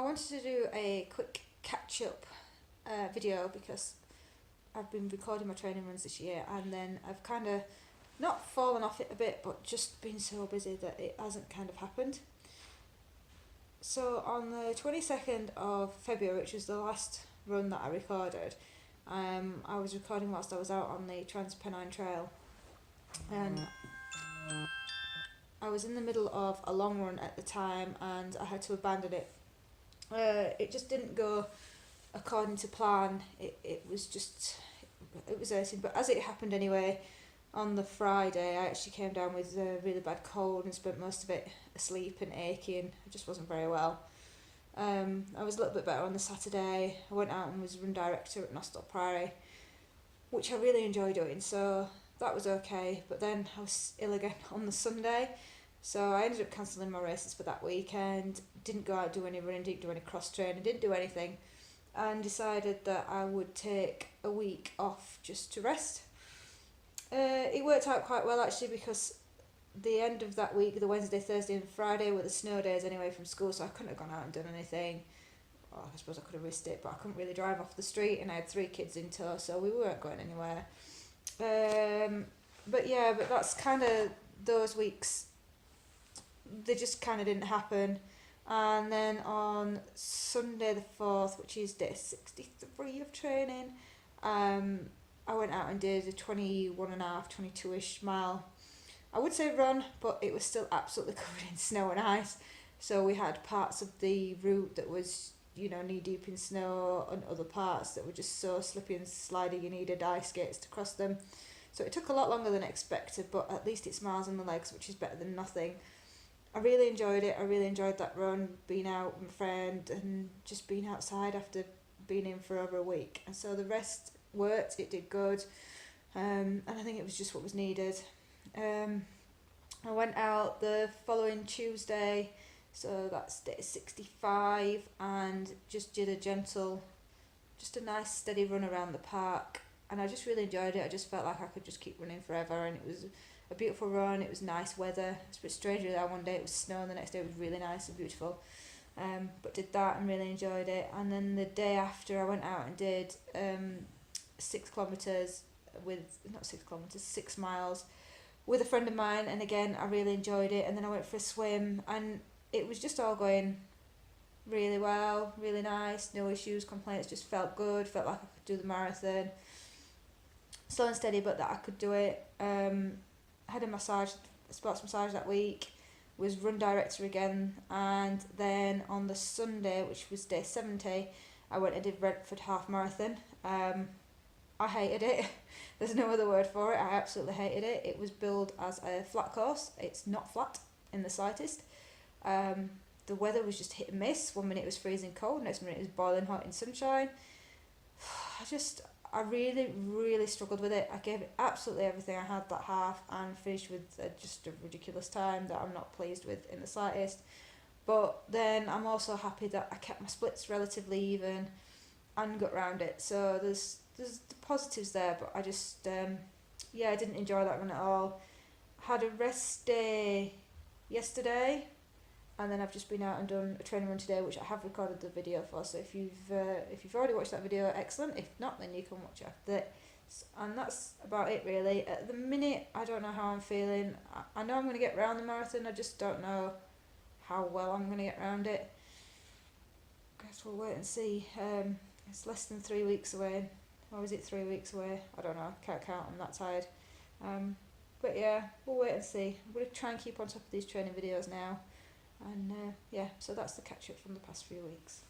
I wanted to do a quick catch-up video because I've been recording my training runs this year, and then I've kind of not fallen off it a bit, but just been so busy that it hasn't kind of happened. So on the 22nd of February, which was the last run that I recorded, I was recording whilst I was out on the Trans-Pennine Trail, and I was in the middle of a long run at the time and I had to abandon it. It just didn't go according to plan. It was hurting, but as it happened anyway, on the Friday I actually came down with a really bad cold and spent most of it asleep and achy, and I just wasn't very well. I was a little bit better on the Saturday. I went out and was run director at Nostell Priory, which I really enjoy doing, so that was okay. But then I was ill again on the Sunday, so I ended up cancelling my races for that weekend. Didn't go out, do any running, didn't do any cross training, didn't do anything, and decided that I would take a week off just to rest. It worked out quite well actually, because the end of that week, the Wednesday, Thursday and Friday were the snow days anyway from school, so I couldn't have gone out and done anything. Well, I suppose I could have risked it, but I couldn't really drive off the street, and I had 3 kids in tow, so we weren't going anywhere. But that's kind of those weeks, they just kind of didn't happen. And then on Sunday the 4th, which is day 63 of training, I went out and did a 22-ish mile, I would say run, but it was still absolutely covered in snow and ice. So we had parts of the route that was, knee deep in snow, and other parts that were just so slippy and slidey you needed ice skates to cross them. So it took a lot longer than expected, but at least it smiles on the legs, which is better than nothing. I really enjoyed it. I really enjoyed that run, being out with my friend and just being outside after being in for over a week. And so the rest worked, it did good, and I think it was just what was needed. I went out the following Tuesday, so that's day 65, and just did a nice steady run around the park, and I just really enjoyed it. I just felt like I could just keep running forever, and it was a beautiful run. It was nice weather. It's a bit strange really, that one day it was snow and the next day it was really nice and beautiful. But did that and really enjoyed it. And then the day after I went out and did 6 kilometres with, not 6 kilometres, 6 miles with a friend of mine, and again I really enjoyed it. And then I went for a swim, and it was just all going really well, really nice, no issues, complaints, just felt good, felt like I could do the marathon. Slow and steady, but that I could do it. Had a sports massage that week, was run director again, and then on the Sunday, which was day 70, I went and did Retford half marathon. I hated it. There's no other word for it. I absolutely hated it. It was billed as a flat course. It's not flat in the slightest. The weather was just hit and miss. 1 minute it was freezing cold, next minute it was boiling hot in sunshine. I really, really struggled with it. I gave it absolutely everything I had that half, and finished with just a ridiculous time that I'm not pleased with in the slightest. But then I'm also happy that I kept my splits relatively even and got round it. So there's the positives there, but I just, I didn't enjoy that run at all. Had a rest day yesterday, and then I've just been out and done a training run today, which I have recorded the video for. So if you've already watched that video, excellent. If not, then you can watch it after that. And that's about it really. At the minute, I don't know how I'm feeling. I know I'm going to get round the marathon. I just don't know how well I'm going to get round it. Guess we'll wait and see. It's less than 3 weeks away. Or is it 3 weeks away? I don't know. Can't count. I'm that tired. But yeah, we'll wait and see. I'm going to try and keep on top of these training videos now. And so that's the catch up from the past few weeks.